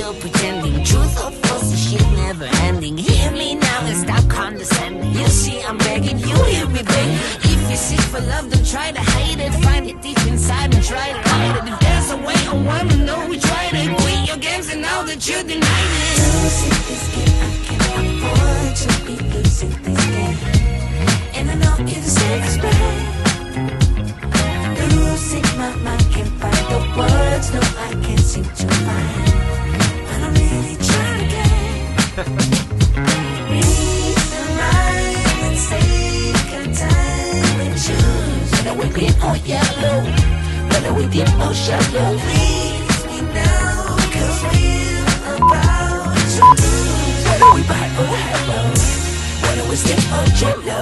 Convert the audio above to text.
no pretending. Truth or false, the shit never ending. Hear me now and stop condescending. You see I'm begging, you hear me begging. If you seek for love, don't try to hide it. Find it deep inside and try to hide it. If there's a way, I wanna know we tried it. Quit your games and now that you denied it. Losing this game, I can't afford to be losing this game. And I know it's disrespect. Losing my mind, can't find the words. No, I can't seem to find. But I'm really trying again. Reason right and take a time and choose. Whether we green or yellow, whether we deep or shallow. Please me now, cause we're about to lose. Whether we buy or hello, whether we skip or jello.